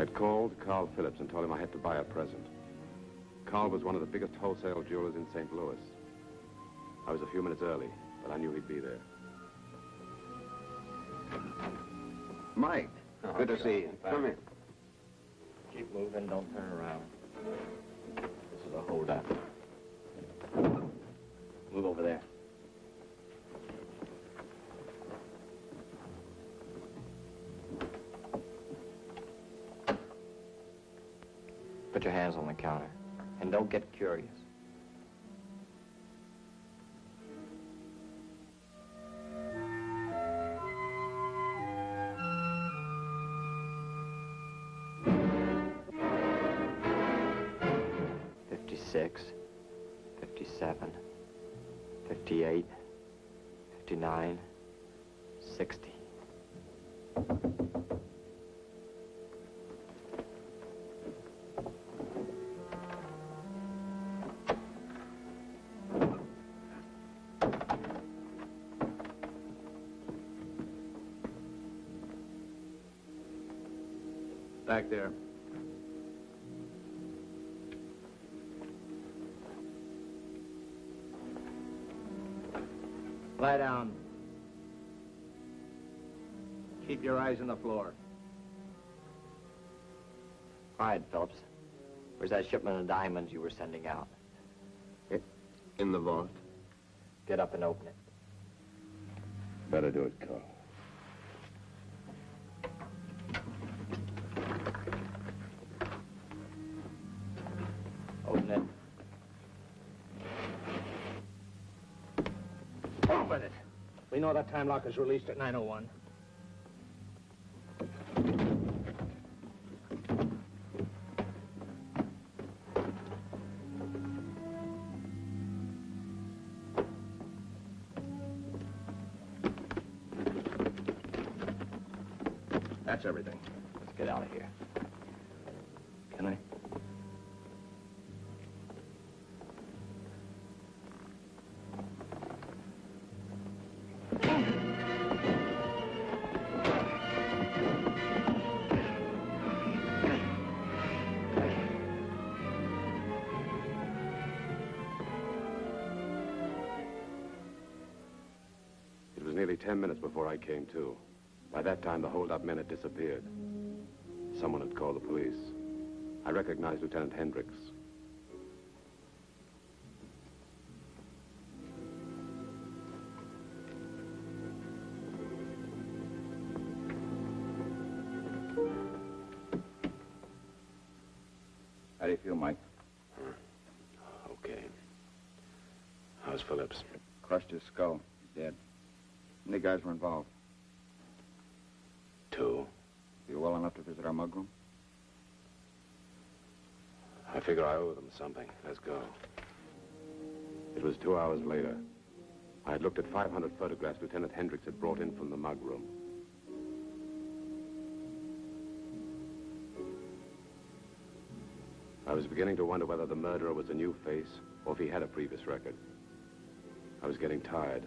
I'd called Carl Phillips and told him I had to buy a present. Carl was one of the biggest wholesale jewelers in St. Louis. I was a few minutes early, but I knew he'd be there. Mike, good to see you. Come in. Keep moving, don't turn around. This is a holdup. Move over there. Put your hands on the counter, and don't get curious. $56, $57, $58, $59, $60. Back there. Lie down. Keep your eyes on the floor. All right, Phillips. Where's that shipment of diamonds you were sending out? In the vault. Get up and open it. Better do it, Carl. Open it. Open it. We know that time lock is released at 9:01. That's everything. Let's get out of here. Can I? It was nearly 10 minutes before I came to. By that time, the hold-up men had disappeared. Someone had called the police. I recognized Lieutenant Hendricks. How do you feel, Mike? Okay. How's Phillips? Crushed his skull. He's dead. How many guys were involved? 2. You well enough to visit our mugroom? I figure I owe them something. Let's go. It was 2 hours later. I had looked at 500 photographs Lieutenant Hendricks had brought in from the mug room. I was beginning to wonder whether the murderer was a new face or if he had a previous record. I was getting tired.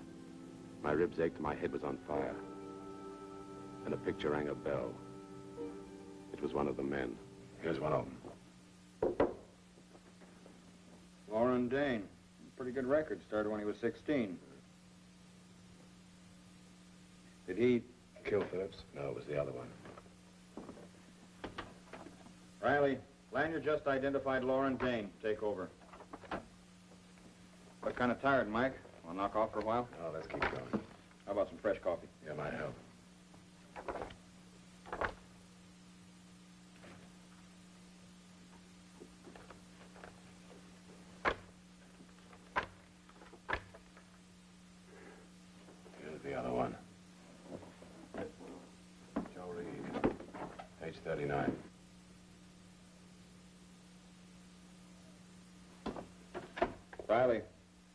My ribs ached and my head was on fire. And a picture rang a bell. It was one of the men. Here's one of them. Lauren Dane. Pretty good record. Started when he was 16. Did he... Kill Phillips? No, it was the other one. Riley, Lanyard just identified Lauren Dane. Take over. Got kind of tired, Mike. Want to knock off for a while? Oh, let's keep going. How about some fresh coffee? Yeah, might help. Here's the other one. Joe Reed, age 39. Riley,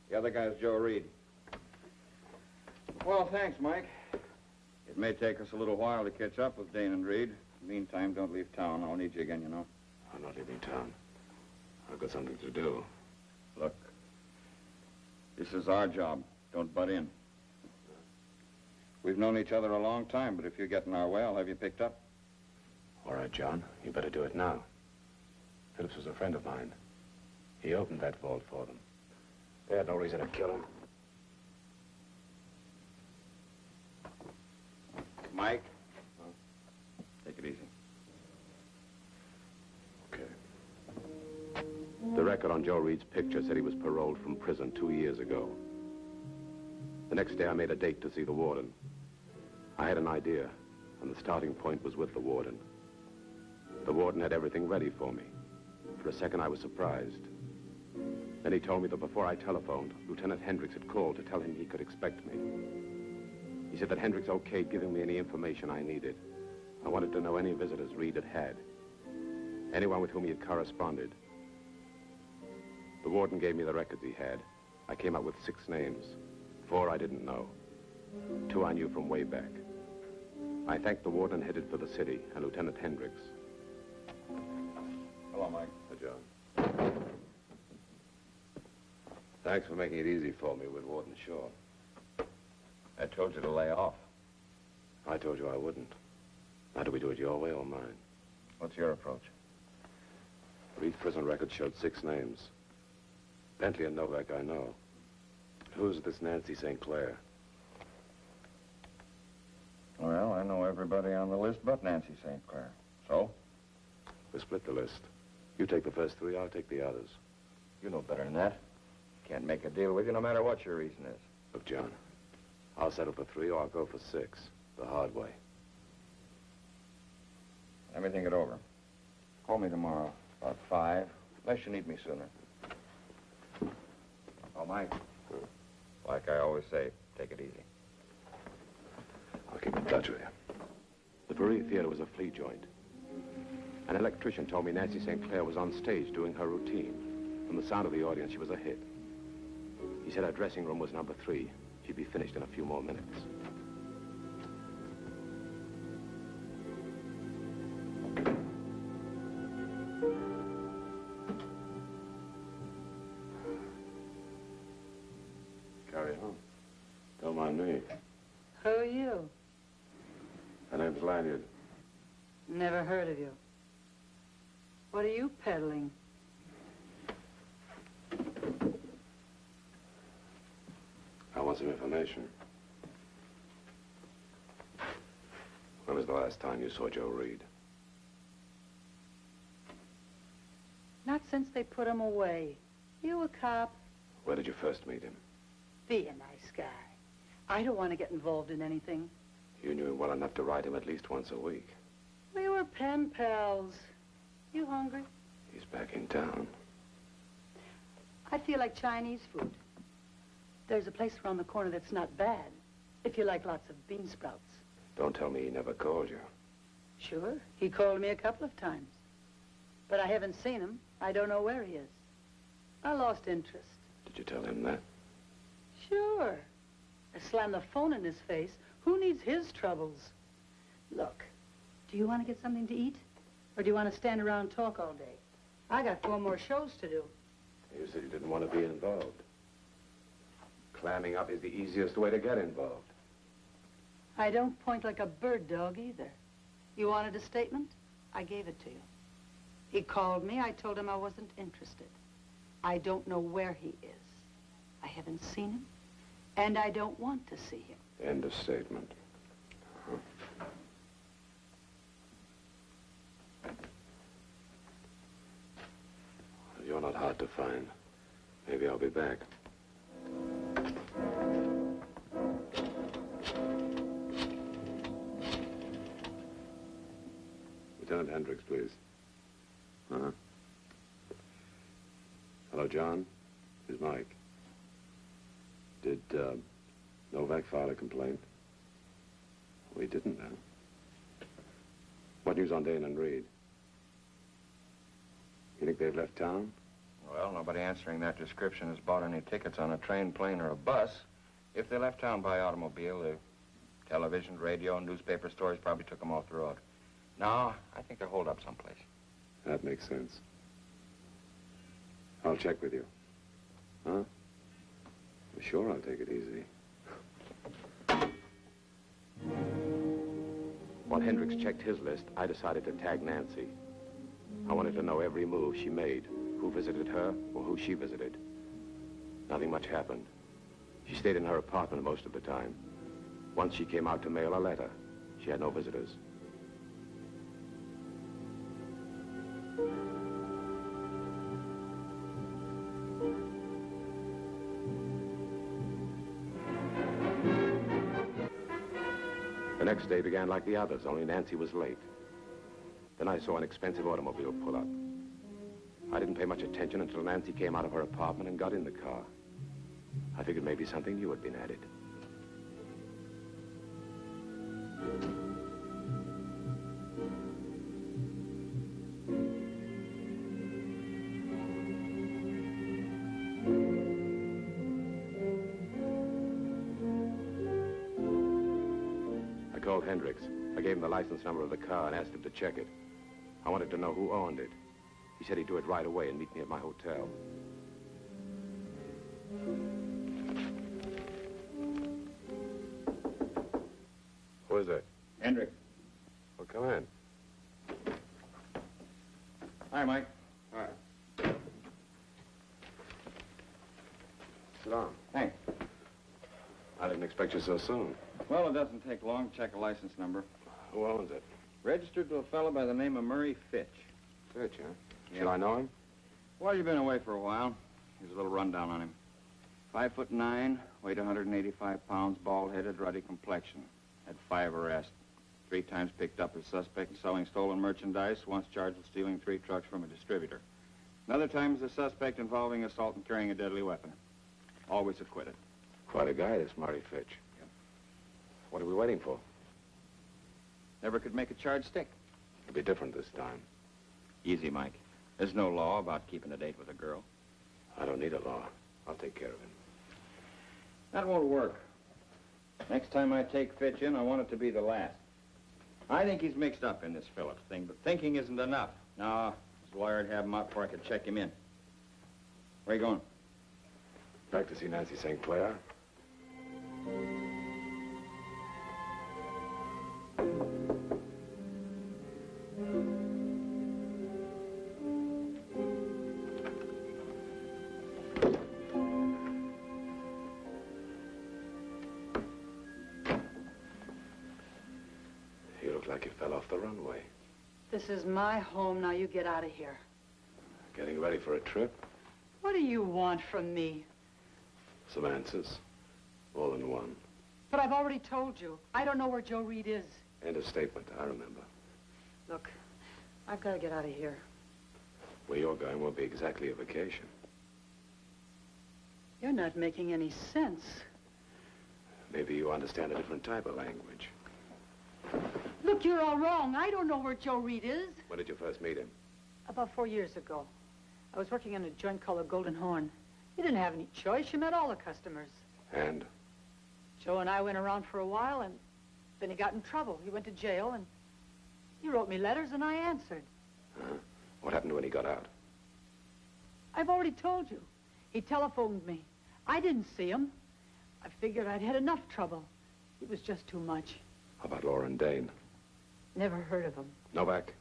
the other guy's Joe Reed. Well, thanks, Mike. It may take us a little while to catch up with Dane and Reed. Meantime, don't leave town. I'll need you again, you know. I'm not leaving town. I've got something to do. Look, this is our job. Don't butt in. We've known each other a long time, but if you get in our way, I'll have you picked up. All right, John. You better do it now. Phillips was a friend of mine. He opened that vault for them. They had no reason to kill him. Mike? Take it easy. Okay. The record on Joe Reed's picture said he was paroled from prison 2 years ago. The next day, I made a date to see the warden. I had an idea, and the starting point was with the warden. The warden had everything ready for me. For a second, I was surprised. Then he told me that before I telephoned, Lieutenant Hendricks had called to tell him he could expect me. He said that Hendricks okayed giving me any information I needed. I wanted to know any visitors Reed had had, anyone with whom he had corresponded. The warden gave me the records he had. I came up with 6 names. 4 I didn't know. 2 I knew from way back. I thanked the warden and headed for the city and Lieutenant Hendricks. Hello, Mike. Hi, John. Thanks for making it easy for me with Warden Shaw. I told you to lay off. I told you I wouldn't. Now, do we do it your way or mine? What's your approach? Reed's prison record showed 6 names. Bentley and Novak I know. Who's this Nancy St. Clair? Well, I know everybody on the list but Nancy St. Clair. So? We'll split the list. You take the first 3, I'll take the others. You know better than that. Can't make a deal with you no matter what your reason is. Look, John, I'll settle for 3 or I'll go for 6. The hard way. Let me think it over. Call me tomorrow, about 5, unless you need me sooner. Oh, Mike. Like I always say, take it easy. I'll keep in touch with you. The Berea Theater was a flea joint. An electrician told me Nancy St. Clair was on stage doing her routine. From the sound of the audience, she was a hit. He said her dressing room was number 3. She'd be finished in a few more minutes. Carry on. Don't mind me. Who are you? My name's Lanyard. Never heard of you. What are you peddling? I want some information. When was the last time you saw Joe Reed? Not since they put him away. You a cop? Where did you first meet him? Be a nice guy. I don't want to get involved in anything. You knew him well enough to ride him at least once a week. We were pen pals. You hungry? He's back in town. I feel like Chinese food. There's a place around the corner that's not bad, if you like lots of bean sprouts. Don't tell me he never called you. Sure, he called me a couple of times. But I haven't seen him. I don't know where he is. I lost interest. Did you tell him that? Sure. I slammed the phone in his face. Who needs his troubles? Look, do you want to get something to eat? Or do you want to stand around and talk all day? I got 4 more shows to do. You said you didn't want to be involved. Clamming up is the easiest way to get involved. I don't point like a bird dog either. You wanted a statement? I gave it to you. He called me. I told him I wasn't interested. I don't know where he is. I haven't seen him, and I don't want to see him. End of statement. You're not hard to find. Maybe I'll be back. Lieutenant Hendricks, please. Hello, John. Here's Mike. Did Novak file a complaint? We didn't, then. What news on Dane and Reed? You think they've left town? Well, nobody answering that description has bought any tickets on a train, plane, or a bus. If they left town by automobile, the television, radio, and newspaper stories probably took them off the road. No, I think they're holed up someplace. That makes sense. I'll check with you. Huh? Sure, I'll take it easy. While Hendricks checked his list, I decided to tag Nancy. I wanted to know every move she made, who visited her or who she visited. Nothing much happened. She stayed in her apartment most of the time. Once she came out to mail a letter. She had no visitors. The next day began like the others, only Nancy was late. Then I saw an expensive automobile pull up. I didn't pay much attention until Nancy came out of her apartment and got in the car. I figured maybe something new had been added. I called Hendricks. I gave him the license number of the car and asked him to check it. I wanted to know who owned it. He said he'd do it right away and meet me at my hotel. Who is it? Hendricks. Well, come in. Hi, Mike. All right. Sit down. Thanks. I didn't expect you so soon. Well, it doesn't take long to check a license number. Who owns it? Registered to a fellow by the name of Murray Fitch. Fitch, huh? Yeah. Should I know him? Well, you've been away for a while. Here's a little rundown on him. 5'9", weighed 185 pounds, bald-headed, ruddy complexion. Had 5 arrests. 3 times picked up as suspect in selling stolen merchandise, once charged with stealing 3 trucks from a distributor. Another time as a suspect involving assault and carrying a deadly weapon. Always acquitted. Quite a guy, this Murray Fitch. Yep. What are we waiting for? Never could make a charge stick. It'll be different this time. Easy, Mike. There's no law about keeping a date with a girl. I don't need a law. I'll take care of him. That won't work. Next time I take Fitch in, I want it to be the last. I think he's mixed up in this Phillips thing, but thinking isn't enough. No, his lawyer would have him out before I could check him in. Where you going? Back to see Nancy St. Clair. You look like you fell off the runway. This is my home. Now you get out of here. Getting ready for a trip? What do you want from me? Some answers. All in one. But I've already told you. I don't know where Joe Reed is. End of statement, I remember. Look, I've got to get out of here. Where you're going won't be exactly a vacation. You're not making any sense. Maybe you understand a different type of language. Look, you're all wrong. I don't know where Joe Reed is. When did you first meet him? About 4 years ago. I was working on a joint called the Golden Horn. You didn't have any choice. You met all the customers. And? Joe and I went around for a while, and then he got in trouble. He went to jail, and he wrote me letters, and I answered. What happened when he got out? I've already told you. He telephoned me. I didn't see him. I figured I'd had enough trouble. It was just too much. How about Laura and Dane? Never heard of him. Novak?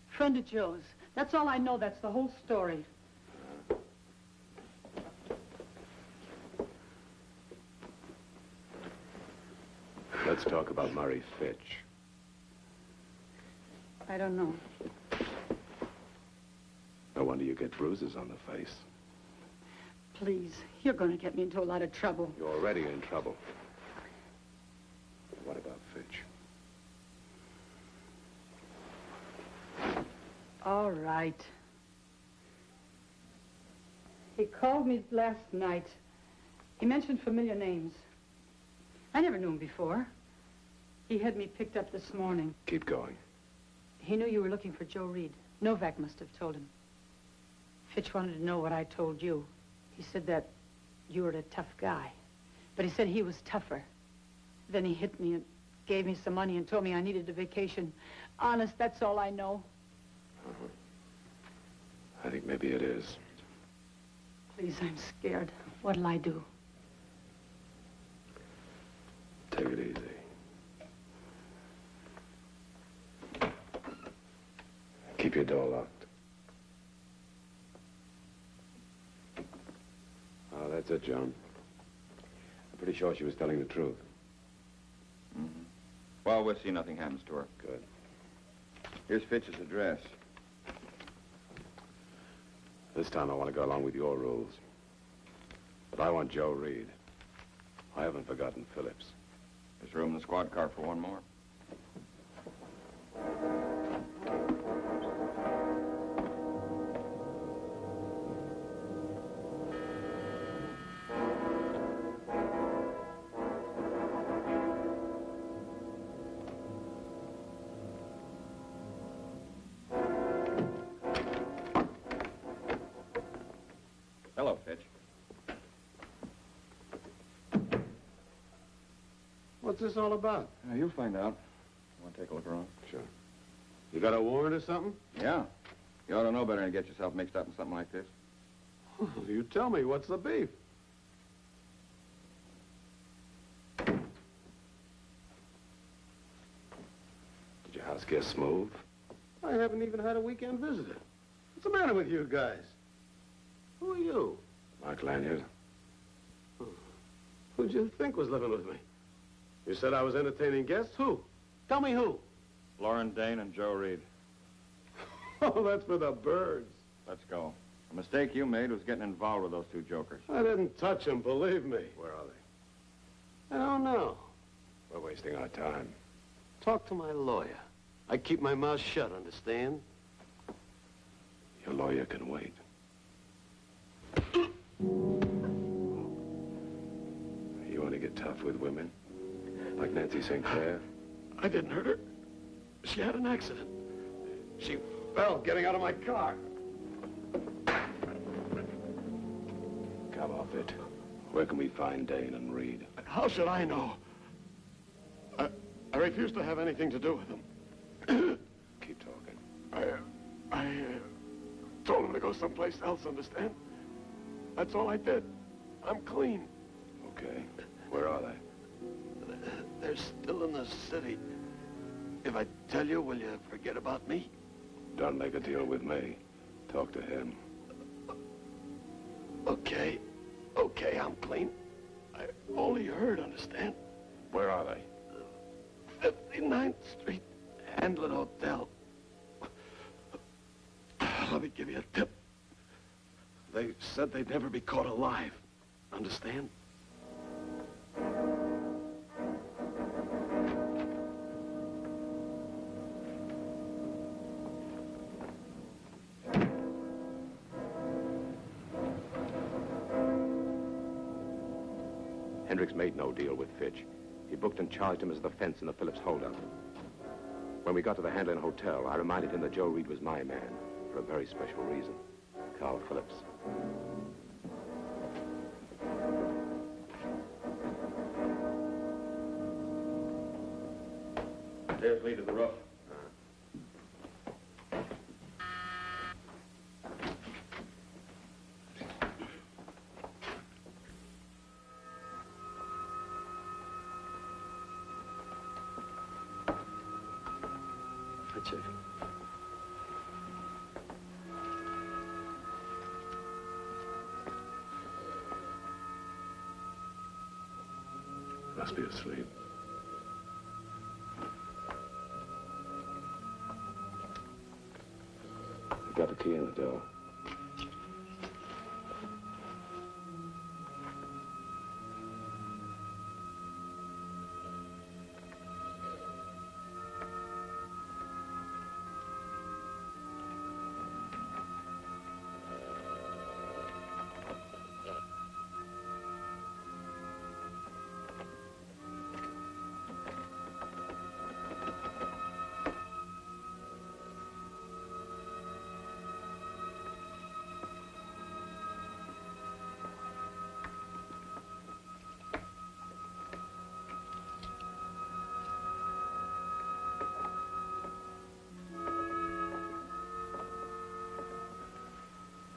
Friend of Joe's. That's all I know. That's the whole story. Let's talk about Murray Fitch. I don't know. No wonder you get bruises on the face. Please, you're going to get me into a lot of trouble. You're already in trouble. What about Fitch? All right. He called me last night. He mentioned familiar names. I never knew him before. He had me picked up this morning. Keep going. He knew you were looking for Joe Reed. Novak must have told him. Fitch wanted to know what I told you. He said that you were a tough guy. But he said he was tougher. Then he hit me and gave me some money and told me I needed a vacation. Honest, that's all I know. I think maybe it is. Please, I'm scared. What'll I do? Take it easy. Keep your door locked. Oh, that's it, John. I'm pretty sure she was telling the truth. Mm-hmm. Well, we'll see nothing happens to her. Good. Here's Fitch's address. This time I want to go along with your rules. But I want Joe Reed. I haven't forgotten Phillips. There's room in the squad car for one more. Hello, Fitch. What's this all about? You'll find out. Want to take a look around? Sure. You got a warrant or something? Yeah. You ought to know better than to get yourself mixed up in something like this. You tell me, what's the beef? Did your house get smooth? I haven't even had a weekend visitor. What's the matter with you guys? Who are you? Mark Lanyard. Who'd you think was living with me? You said I was entertaining guests? Who? Tell me who. Lauren Dane and Joe Reed. Oh, that's for the birds. Let's go. The mistake you made was getting involved with those two jokers. I didn't touch them, believe me. Where are they? I don't know. We're wasting our time. Talk to my lawyer. I keep my mouth shut, understand? Your lawyer can wait. You want to get tough with women? Like Nancy St. Clair? I didn't hurt her. She had an accident. She fell getting out of my car. Come off it. Where can we find Dane and Reed? How should I know? I refuse to have anything to do with them. Keep talking. I told them to go someplace else, understand? That's all I did. I'm clean. Okay. Where are they? They're still in the city. If I tell you, will you forget about me? Don't make a deal with me. Talk to him. Okay. Okay, I'm clean. I only heard, understand? Where are they? 59th Street, Handlin Hotel. Let me give you a tip. They said they'd never be caught alive. Understand? Hendricks made no deal with Fitch. He booked and charged him as the fence in the Phillips holdup. When we got to the Handlin Hotel, I reminded him that Joe Reed was my man for a very special reason. Carl Phillips. There's lead to the roof. That's it. Must be asleep. I got a key in the door.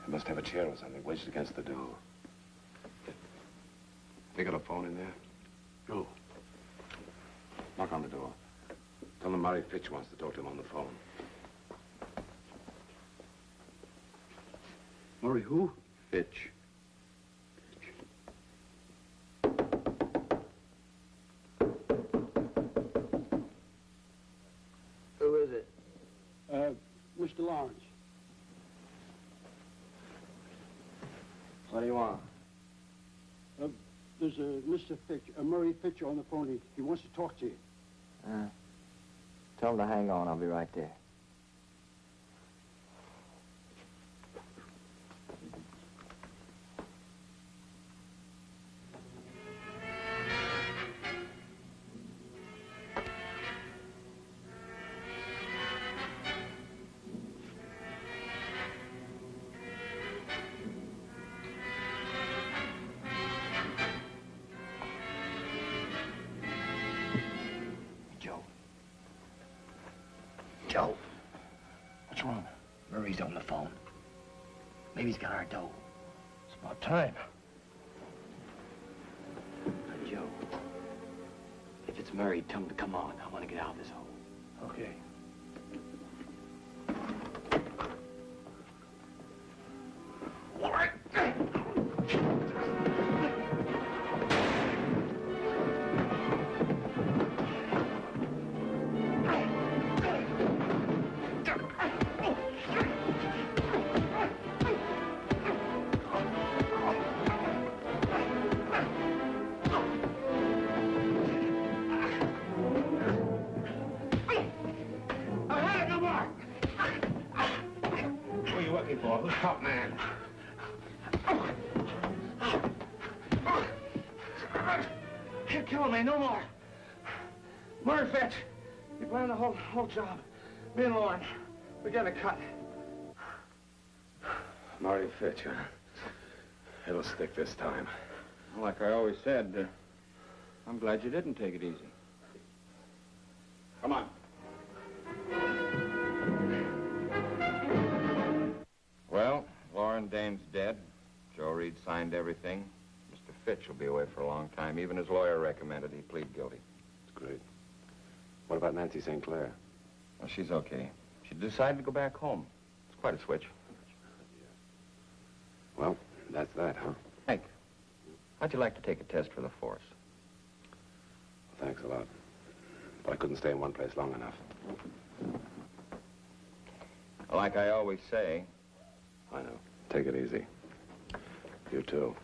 I must have a chair or something wedged against the door. They got a phone in there? Go. Knock on the door. Tell them Murray Fitch wants to talk to him on the phone. Murray who? Fitch. Who is it? Mr. Lawrence. What do you want? There's a Mr. Fitch, a Murray Fitch on the phone. He wants to talk to you. Tell him to hang on. I'll be right there. Joe, What's wrong? Murray's on the phone. Maybe he's got our dough. It's about time. Joe, if it's Murray, tell him to come on. I want to get out of this hole. Okay. Who's top man? You're killing me. No more. Murray Fitch. You planned the whole job. Me and Lauren. We got a cut. Murray Fitch, huh? It'll stick this time. Like I always said, I'm glad you didn't take it easy. Come on. Well, Lauren Dane's dead. Joe Reed signed everything. Mr. Fitch will be away for a long time. Even his lawyer recommended he plead guilty. That's great. What about Nancy St. Clair? Well, she's okay. She decided to go back home. It's quite a switch. Well, that's that, huh? Hank, how'd you like to take a test for the force? Thanks a lot. But I couldn't stay in one place long enough. Like I always say, I know. Take it easy. You too.